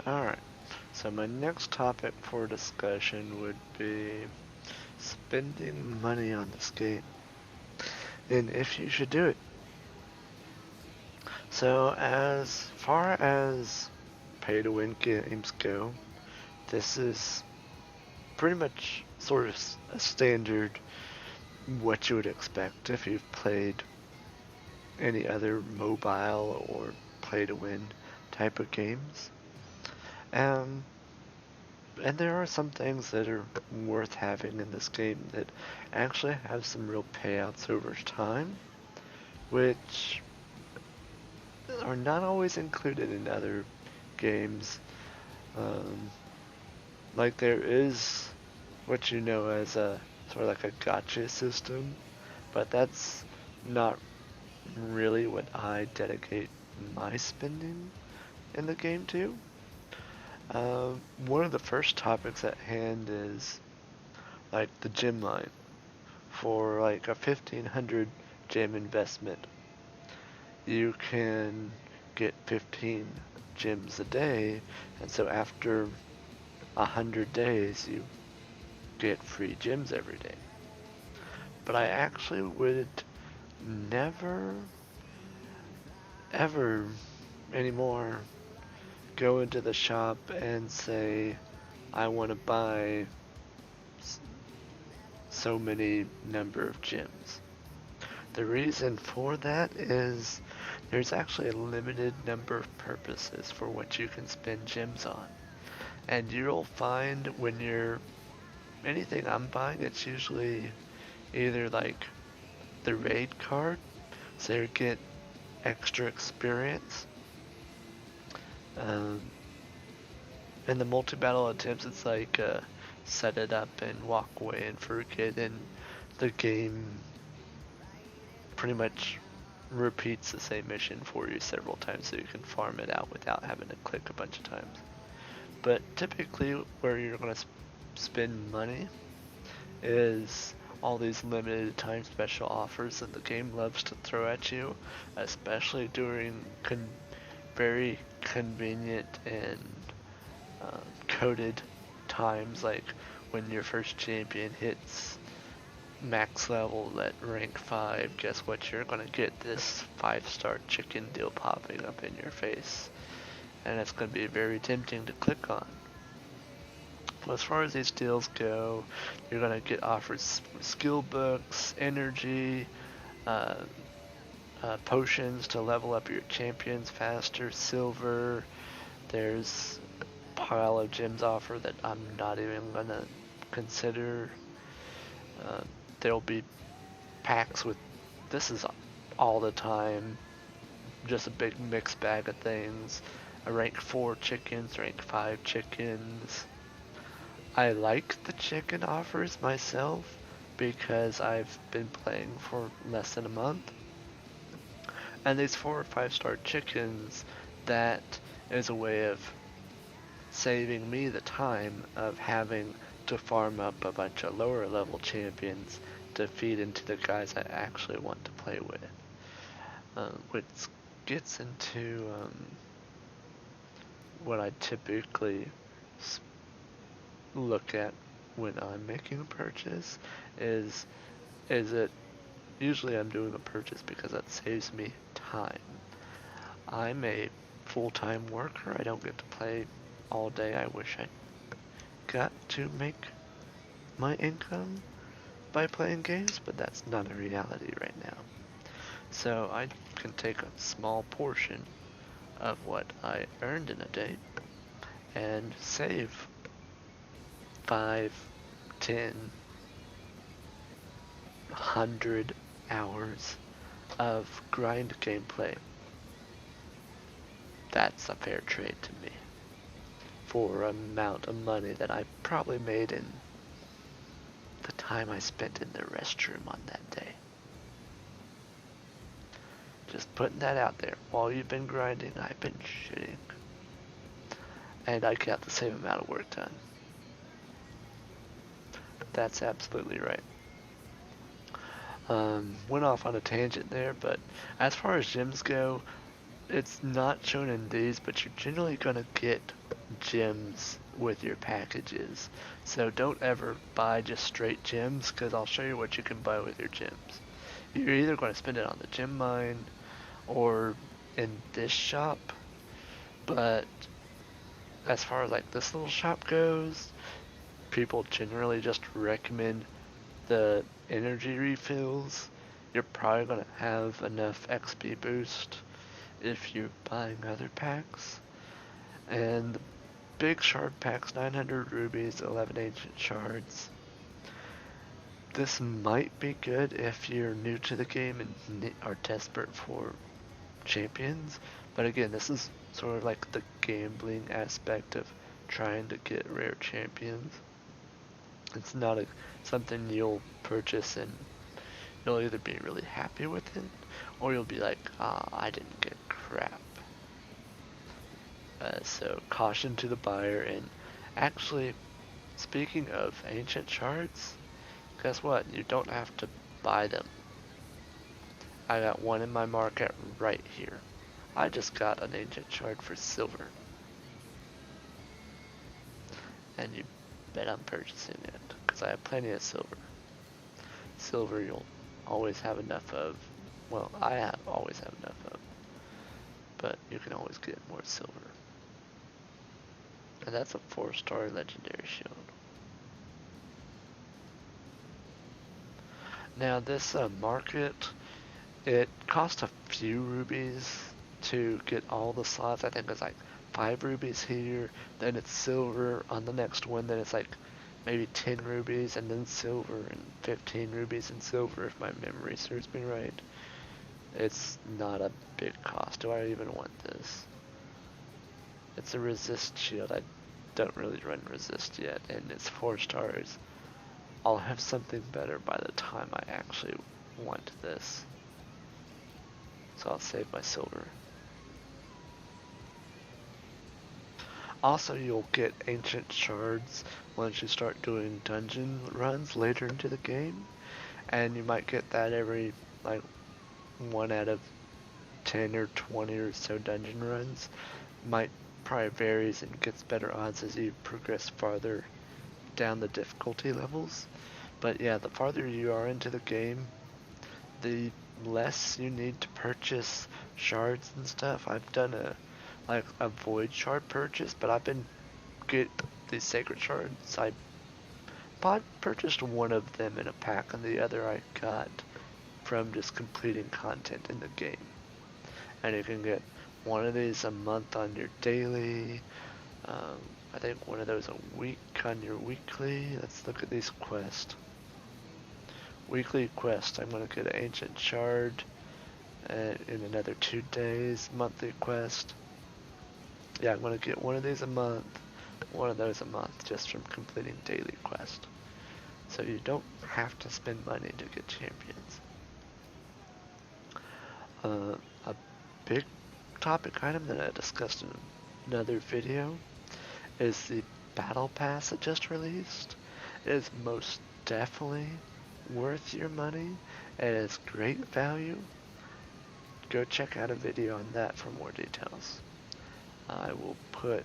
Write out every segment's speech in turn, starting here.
Alright, so my next topic for discussion would be spending money on this game, and if you should do it. So, as far as pay to win games go, this is pretty much sort of a standard what you would expect if you've played any other mobile or play to win type of games. Um, and there are some things that are worth having in this game that actually have some real payouts over time, which are not always included in other games. Um, like there is what you know as a sort of like a gotcha system, but that's not really what I dedicate my spending in the game to. One of the first topics at hand is like the gym line. For like a 1500 gem investment, you can get 15 gems a day, and so after 100 days, you get free gems every day. But I actually would never, ever anymore go into the shop and say, I want to buy so many number of gems. The reason for that is there's actually a limited number of purposes for what you can spend gems on. And you'll find when you're anything I'm buying, it's usually either like the raid card, so you get extra experience. Um, in the multi-battle attempts, it's like set it up and walk away and forget, and the game pretty much repeats the same mission for you several times so you can farm it out without having to click a bunch of times. But typically where you're going to spend money is all these limited time special offers that the game loves to throw at you, especially during very convenient and coded times, like when your first champion hits max level at rank 5, guess what? You're gonna get this 5-star chicken deal popping up in your face. And it's gonna be very tempting to click on. Well, as far as these deals go, you're gonna get offered skill books, energy, uh, potions to level up your champions faster, silver. There's a pile of gems offer that I'm not even gonna consider. Uh, there'll be packs with this is all the time, just a big mixed bag of things. A rank 4 chickens, rank 5 chickens. I like the chicken offers myself because I've been playing for less than a month. And these 4 or 5-star chickens, that is a way of saving me the time of having to farm up a bunch of lower level champions to feed into the guys I actually want to play with. Which gets into what I typically look at when I'm making a purchase is it usually I'm doing a purchase because that saves me time. I'm a full-time worker. I don't get to play all day. I wish I got to make my income by playing games, but that's not a reality right now. So I can take a small portion of what I earned in a day and save 5, 10, 100 hours of grind gameplay. That's a fair trade to me for amount of money that I probably made in the time I spent in the restroom on that day. Just putting that out there. While you've been grinding, I've been shitting. And I got the same amount of work done. That's absolutely right. Went off on a tangent there, but as far as gems go, it's not shown in these, but you're generally gonna get gems with your packages. So don't ever buy just straight gems, because I'll show you what you can buy with your gems. You're either going to spend it on the gem mine or in this shop, but as far as like this little shop goes, people generally just recommend the energy refills. You're probably going to have enough XP boost if you're buying other packs. And the big shard packs, 900 rubies, 11 ancient shards. This might be good if you're new to the game and are desperate for champions, but again, this is sort of like the gambling aspect of trying to get rare champions. It's not something you'll purchase and you'll either be really happy with it, or you'll be like, I didn't get crap. So caution to the buyer. And actually, speaking of ancient shards, guess what? You don't have to buy them. I got one in my market right here. I just got an ancient shard for silver. And you bet I'm purchasing it, because I have plenty of silver. Silver you'll always have enough of. Well, always have enough of. But you can always get more silver. And that's a 4-star legendary shield. Now this market, it costs a few rubies to get all the slots. I think it's like 5 rubies here, then it's silver on the next one, then it's like maybe 10 rubies, and then silver, and 15 rubies and silver if my memory serves me right. It's not a big cost. Do I even want this? It's a resist shield. I don't really run resist yet, and it's 4 stars. I'll have something better by the time I actually want this. So I'll save my silver. Also, you'll get ancient shards once you start doing dungeon runs later into the game, and you might get that every like 1 out of 10 or 20 or so dungeon runs. Might probably varies and gets better odds as you progress farther down the difficulty levels. But yeah, the farther you are into the game, the less you need to purchase shards and stuff. I've done a void shard purchase, but I've been get these sacred shards. I purchased one of them in a pack, and the other I got from just completing content in the game. And you can get one of these a month on your daily. I think one of those a week on your weekly. Let's look at these quests. Weekly quest. I'm gonna get an ancient shard in another 2 days. Monthly quest. Yeah, I'm gonna get one of these a month. One of those a month just from completing daily quest. So you don't have to spend money to get champions. A big topic item that I discussed in another video is the battle pass that just released. It is most definitely worth your money. It is great value. Go check out a video on that for more details. I will put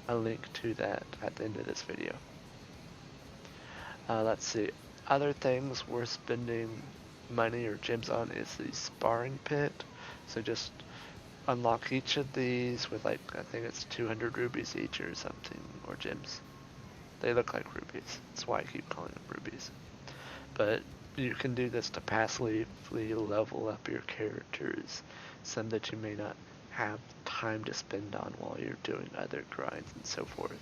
a link to that at the end of this video. Let's see. Other things worth spending money or gems on is the sparring pit. So just unlock each of these with like, I think it's 200 rubies each or something, or gems. They look like rubies. That's why I keep calling them rubies. But you can do this to passively level up your characters, some that you may not have time to spend on while you're doing other grinds and so forth.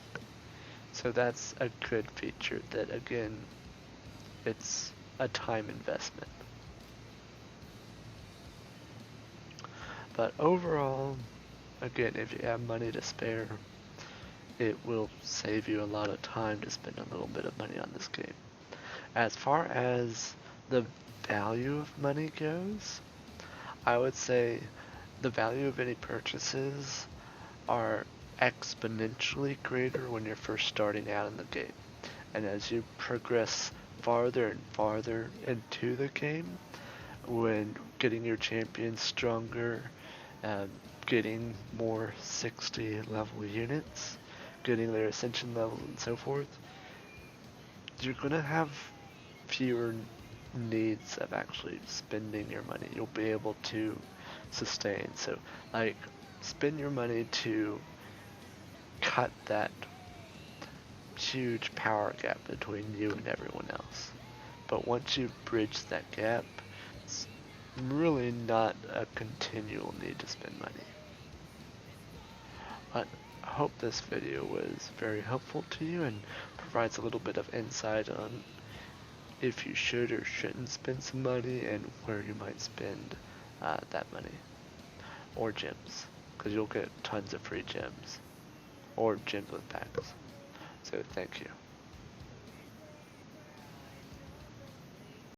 So that's a good feature that, again, it's a time investment. But overall, again, if you have money to spare, it will save you a lot of time to spend a little bit of money on this game. As far as the value of money goes, I would say the value of any purchases are exponentially greater when you're first starting out in the game. And as you progress farther and farther into the game, when getting your champions stronger, getting more 60 level units, getting their ascension levels and so forth, you're gonna have fewer needs of actually spending your money. You'll be able to sustain. So, like, spend your money to cut that huge power gap between you and everyone else. But once you bridge that gap, it's really not a continual need to spend money. I hope this video was very helpful to you and provides a little bit of insight on if you should or shouldn't spend some money and where you might spend that money. Or gems, because you'll get tons of free gems. Or gems with packs. So thank you.